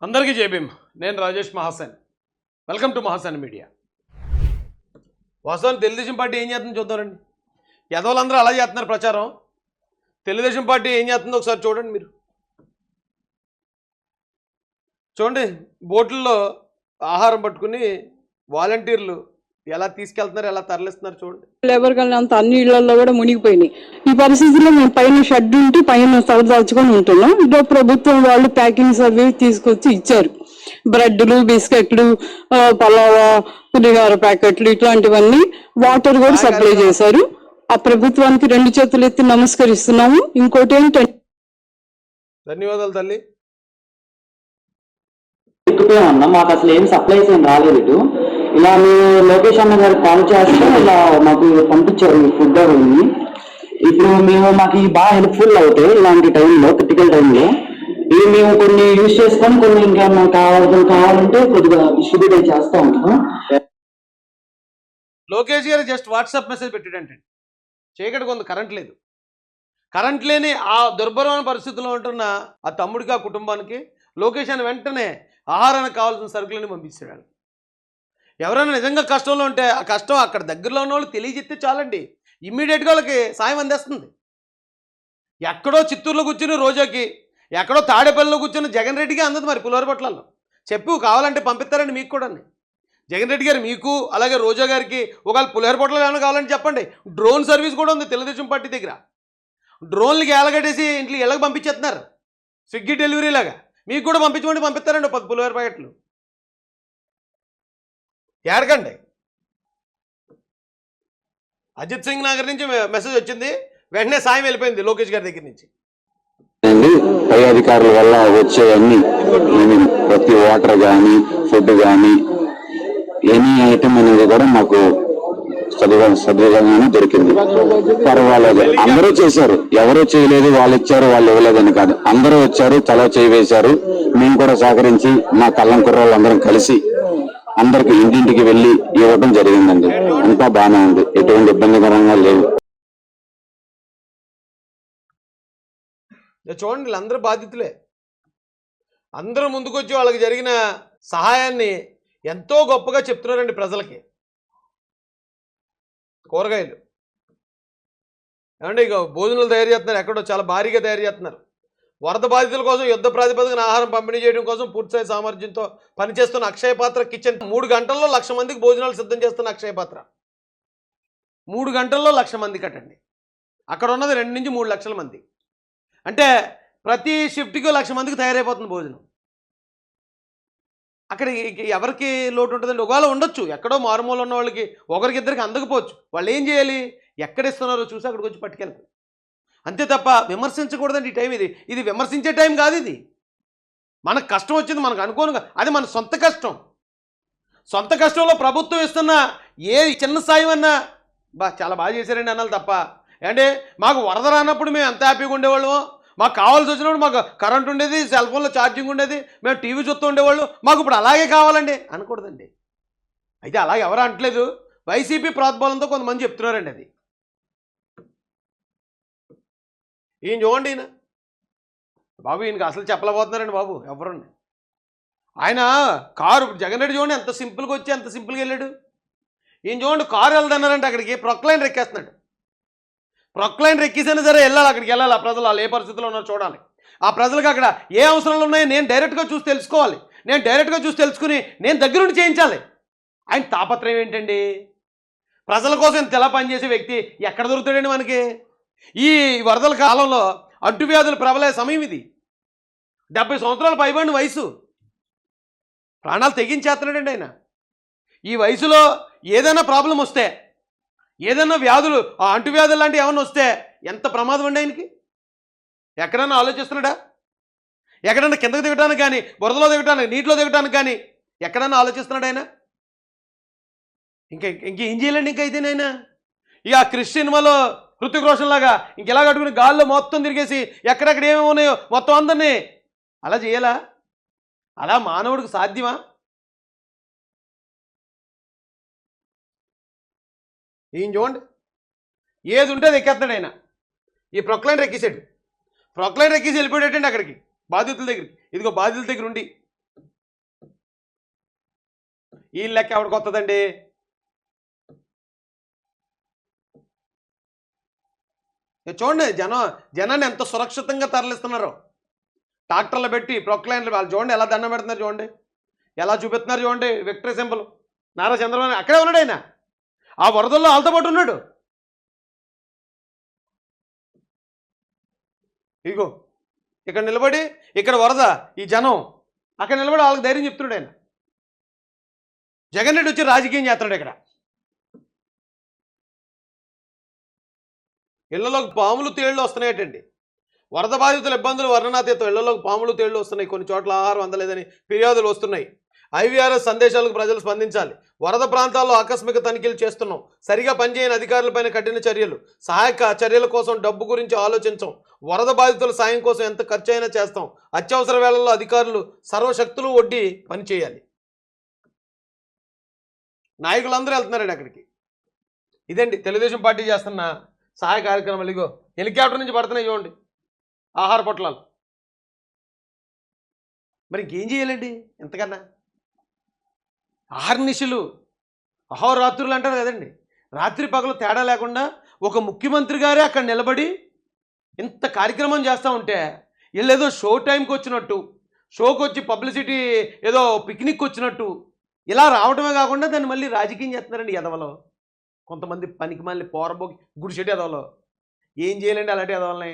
అందరికీ జై భీమ్. నేను Rajesh Mahasen. Welcome to Mahasen media. వాస్తవానికి తెలుగుదేశం పార్టీ ఏం చేస్తుందో చూద్దామండి. యదవులందరూ అలా చేస్తున్నారు ప్రచారం. తెలుగుదేశం పార్టీ ఏం చేస్తుందో ఒకసారి చూడండి. మీరు చూడండి, బోట్లలో ఆహారం పట్టుకుని వాలంటీర్లు ఎలా తీసుకెళ్తున్నారు, ఎలా తరలిస్తున్నారు చూడండి. లేబర్ కానీ అంత అన్ని ఇళ్లలో కూడా మునిగిపోయినాయి. ఈ పరిస్థితుల్లో మేము పైన షెడ్ ఉంటే పైన సవదాల్చుకొని ఉంటున్నాం. ఇదో ప్రభుత్వం వాళ్ళు ప్యాకింగ్ సర్వీస్ తీసుకొచ్చి ఇచ్చారు. బ్రెడ్లు, బిస్కెట్లు, పలావా, పులిహార ప్యాకెట్లు ఇట్లాంటివన్నీ, వాటర్ కూడా సప్లై చేశారు. ఆ ప్రభుత్వానికి రెండు చేతులు ఎత్తి నమస్కరిస్తున్నాము. ఇంకోటి ఏంటంటే, ధన్యవాదాలు తల్లి. మాకు అసలు ఏం సప్లైస్ ఏం రాలేదు. ఇలా మీరు లోకేష్ అన్న గారు కాల్ చేస్తే ఇలా మాకు పంపించారు ఫుడ్ అవన్నీ. ఇప్పుడు మాకు బాగా హెల్ప్ఫుల్ అవుతాయి ఇలాంటి టైంలో, క్రిటికల్ టైంలో. ఇవి మేము కొన్ని యూజ్ చేసుకొని కొన్ని ఇంకేమన్నా కావాలంటే కొద్దిగా డిస్ట్రిబ్యూట్ చేస్తూ ఉంటాం. లోకేష్ గారు జస్ట్ వాట్సాప్ మెసేజ్ పెట్టాడంటే చీకటి కొంత కరెంట్ లేదు. కరెంట్ లేని ఆ దుర్భరమైన పరిస్థితుల్లో ఉంటున్న ఆ తమ్ముడికి, ఆ కుటుంబానికి లోకేష్ అని వెంటనే ఆహారానికి కావాల్సిన సరుకులని పంపించాడు. ఎవరైనా నిజంగా కష్టంలో ఉంటే ఆ కష్టం అక్కడ దగ్గరలో ఉన్న వాళ్ళు తెలియజెత్తే చాలండి, ఇమ్మీడియట్గా వాళ్ళకి సాయం అందేస్తుంది. ఎక్కడో చిత్తూరులో కూర్చుని రోజాకి, ఎక్కడో తాడేపల్లిలో కూర్చుని జగన్ రెడ్డికి అందదు. మరి పులిహోరపట్లలో చెప్పు కావాలంటే పంపిస్తారండి మీకు కూడా. జగన్ రెడ్డి గారు మీకు, అలాగే రోజా గారికి ఒకవేళ పులిహోరపట్లలో ఏమైనా కావాలంటే చెప్పండి. డ్రోన్ సర్వీస్ కూడా ఉంది తెలుగుదేశం పార్టీ దగ్గర. డ్రోన్లకి ఏలగట్టేసి ఇంట్లో ఇళ్ళకి పంపించేస్తున్నారు, స్విగ్గీ డెలివరీ లాగా. మీకు కూడా పంపించమంటే పంపిస్తారండి 10 పులిహోర ప్యాకెట్లు. ఏడకండి. అజిత్ సింగ్ నగర్ నుంచి మెసేజ్ వచ్చింది, వెంటనే సాయం వెళ్ళిపోయింది లోకేష్ గారి దగ్గర నుంచి. పై అధికారుల వల్ల వచ్చేవన్నీ ప్రతి వాటర్ కానీ, ఫుడ్ కానీ, ఎనీ ఐటమ్ అనేది కూడా మాకు సద్విధంగానే దొరికింది. పర్వాలేదు, అందరూ చేశారు, ఎవరూ చేయలేదు, వాళ్ళు ఇచ్చారు వాళ్ళు ఇవ్వలేదని కాదు. అందరూ వచ్చారు, తల చేయి వేశారు. మేము కూడా సహకరించి మా కళ్ళం కుర్రాళ్ళు అందరం కలిసి అందరికి ఇంటింటికి వెళ్ళి ఇవ్వడం జరిగిందండి. అంతా బాగానే ఉంది, ఎటువంటి ఇబ్బందికరంగా లేవు. చూడండి, వీళ్ళందరూ బాధితులే. అందరూ ముందుకొచ్చి వాళ్ళకి జరిగిన సహాయాన్ని ఎంతో గొప్పగా చెప్తున్నారండి ప్రజలకి. కూరగాయలు ఏమంటే ఇక భోజనాలు తయారు చేస్తున్నారు, ఎక్కడో చాలా భారీగా తయారు చేస్తున్నారు. వరద బాధితుల కోసం యుద్ధ ప్రాతిపదికన ఆహారం పంపిణీ చేయడం కోసం పూర్తిస్థాయి సామర్థ్యంతో పనిచేస్తున్న అక్షయ పాత్ర కిచెన్ 3 గంటల్లో 1,00,000 మందికి భోజనాలు సిద్ధం చేస్తున్న అక్షయ పాత్ర 3 గంటల్లో 1,00,000 మంది కట్టండి. అక్కడ ఉన్నది 2 నుంచి 3 లక్షల మంది. అంటే ప్రతి షిఫ్ట్కి 1,00,000 మందికి తయారైపోతుంది భోజనం. అక్కడ ఎవరికి లోటు ఉంటుందండి? ఒకవేళ ఉండొచ్చు, ఎక్కడో మారుమూల ఉన్న వాళ్ళకి ఒకరికి ఇద్దరికి అందకపోవచ్చు. వాళ్ళు ఏం చేయాలి? ఎక్కడ ఇస్తున్నారో చూసి అక్కడికి వచ్చి పట్టుకెళ్ళాలి. అంతే తప్ప విమర్శించకూడదండి. ఈ టైం ఇది విమర్శించే టైం కాదు. ఇది మనకు కష్టం వచ్చింది, మనకు అనుకోనుగా, అది మన సొంత కష్టం. సొంత కష్టంలో ప్రభుత్వం ఇస్తున్న ఏ చిన్న సాయం అన్నా చాలా బాగా చేశారండి అనాలి తప్ప, అంటే మాకు వరద రానప్పుడు మేము ఎంత హ్యాపీగా ఉండేవాళ్ళమో, మాకు కావాల్సి వచ్చినప్పుడు మాకు కరెంట్ ఉండేది, సెల్ ఫోన్లో ఛార్జింగ్ ఉండేది, మేము టీవీ చూస్తూ ఉండేవాళ్ళు, మాకు ఇప్పుడు అలాగే కావాలండి అనకూడదండి. అయితే అలాగే ఎవరు అంటలేదు, వైసీపీ ప్రోద్బలంతో కొంతమంది చెప్తున్నారండి. అది ఈయన చూడండి, ఈయన బాబు, ఈయనకి అసలు చెప్పలేకపోతున్నారండి బాబు ఎవరండి. ఆయన కారు జగన్ రెడ్డి చూడండి ఎంత సింపుల్గా వచ్చి ఎంత సింపుల్గా వెళ్ళాడు. ఈయన చూడండి కారు వెళ్తున్నారంటే అక్కడికి ప్రొక్లైన్ ఎక్కేస్తున్నాడు. ప్రొక్లైన్ ఎక్కిసైనా సరే వెళ్ళాలి, అక్కడికి వెళ్ళాలి. ఆ ప్రజలు వాళ్ళు ఏ పరిస్థితిలో ఉన్నారో చూడాలి. ఆ ప్రజలకు అక్కడ ఏ అవసరాలు ఉన్నాయో నేను డైరెక్ట్గా చూసి తెలుసుకోవాలి. నేను డైరెక్ట్గా చూసి తెలుసుకుని నేను దగ్గరుండి చేయించాలి. ఆయన తాపత్రయం ఏంటండి? ప్రజల కోసం ఇంత ఎలా పనిచేసే వ్యక్తి ఎక్కడ దొరుకుతాడండి మనకి? ఈ వరదల కాలంలో అంటువ్యాధులు ప్రబలే సమయం ఇది. 70 సంవత్సరాలు పైబడిన వయసు, ప్రాణాలు తెగించేస్తున్నాడండి ఆయన. ఈ వయసులో ఏదైనా ప్రాబ్లం వస్తే, ఏదైనా వ్యాధులు, అంటువ్యాధులు లాంటివి ఏమైనా వస్తే ఎంత ప్రమాదం అండి ఆయనకి? ఎక్కడన్నా ఆలోచిస్తున్నాడా? ఎక్కడన్నా కిందకు దిగటానికి కానీ, బురదలో దిగటానికి, నీటిలో దిగటానికి కానీ ఎక్కడన్నా ఆలోచిస్తున్నాడు ఆయన? ఇంకేం చేయాలండి ఇంకైతే ఆయన? ఇక క్రిష్ సినిమాలో హృతిక్ రోషన్ లాగా ఇంకెలా కట్టుకుని గాల్లో మొత్తం తిరిగేసి ఎక్కడెక్కడ ఏమేమి ఉన్నాయో మొత్తం అందరినీ అలా చేయాలా? అలా మానవుడికి సాధ్యమా? ఈయన చూడండి, ఏది ఉంటే అది ఎక్కేస్తాడు ఆయన. ఈ ప్రొక్లైనర్ ఎక్కేసాడు. ప్రొక్లైనర్ ఎక్కేసి వెళ్ళిపోయాడండి అక్కడికి బాధితుల దగ్గరికి. ఇదిగో బాధితుల దగ్గర ఉండి ఈ లెక్క ఎవరికి వస్తుందండి? చూడండి జనాన్ని ఎంత సురక్షితంగా తరలిస్తున్నారు. ట్రాక్టర్లు పెట్టి ప్రొక్లైన్లు వాళ్ళు చూడండి ఎలా దండం పెడుతున్నారు, చూడండి ఎలా చూపిస్తున్నారు, చూడండి విక్టరీ సింబల్. నారా చంద్రబాబు అక్కడే ఉన్నాడు, ఆయన ఆ వరదల్లో వాళ్ళతో పాటు ఉన్నాడు. ఇగో ఇక్కడ నిలబడి ఇక్కడ వరద, ఈ జనం అక్కడ నిలబడి వాళ్ళకి ధైర్యం చెప్తున్నాడు ఆయన. జగన్ రెడ్డి వచ్చి రాజకీయం చేస్తున్నాడు ఇక్కడ. ఇళ్లలోకి పాములు తేళ్లు వస్తున్నాయటండి. వరద బాధితుల ఇబ్బందులు వర్ణనాతీతం. ఇళ్లలోకి పాములు తేళ్లు వస్తున్నాయి. కొన్ని చోట్ల ఆహారం అందలేదని ఫిర్యాదులు వస్తున్నాయి. ఐవీఆర్ఎస్ సందేశాలకు ప్రజలు స్పందించాలి. వరద ప్రాంతాల్లో ఆకస్మిక తనిఖీలు చేస్తున్నాం. సరిగా పనిచేయని అధికారులపైన కఠిన చర్యలు. సహాయక చర్యల కోసం డబ్బు గురించి ఆలోచించాం. వరద బాధితుల సాయం కోసం ఎంత ఖర్చు అయినా చేస్తాం. అత్యవసర వేళల్లో అధికారులు సర్వశక్తులు ఒడ్డి పనిచేయాలి. నాయకులందరూ వెళ్తున్నారండి అక్కడికి. ఇదండి తెలుగుదేశం పార్టీ చేస్తున్న సహాయ కార్యక్రమాలు. ఇగో హెలికాప్టర్ నుంచి పడుతున్నాయి చూడండి ఆహార పొట్లాలు. మరి ఇంకేం చేయాలండి ఎంతకన్నా? ఆహర్నిశలు అహోరాత్రులు అంటారు కదండి, రాత్రి పగలు తేడా లేకుండా ఒక ముఖ్యమంత్రి గారే అక్కడ నిలబడి ఇంత కార్యక్రమం చేస్తూ ఉంటే వీళ్ళు ఏదో షో టైంకి వచ్చినట్టు, షోకి వచ్చి పబ్లిసిటీ ఏదో పిక్నిక్ వచ్చినట్టు ఇలా రావడమే కాకుండా దాన్ని మళ్ళీ రాజకీయం చేస్తున్నారండి ఎదవలో. కొంతమంది పనికి మళ్ళీ పోరబోకి గుడిసెట్టి ఎదవలో. ఏం చేయాలండి అలాంటి ఎదవలనే?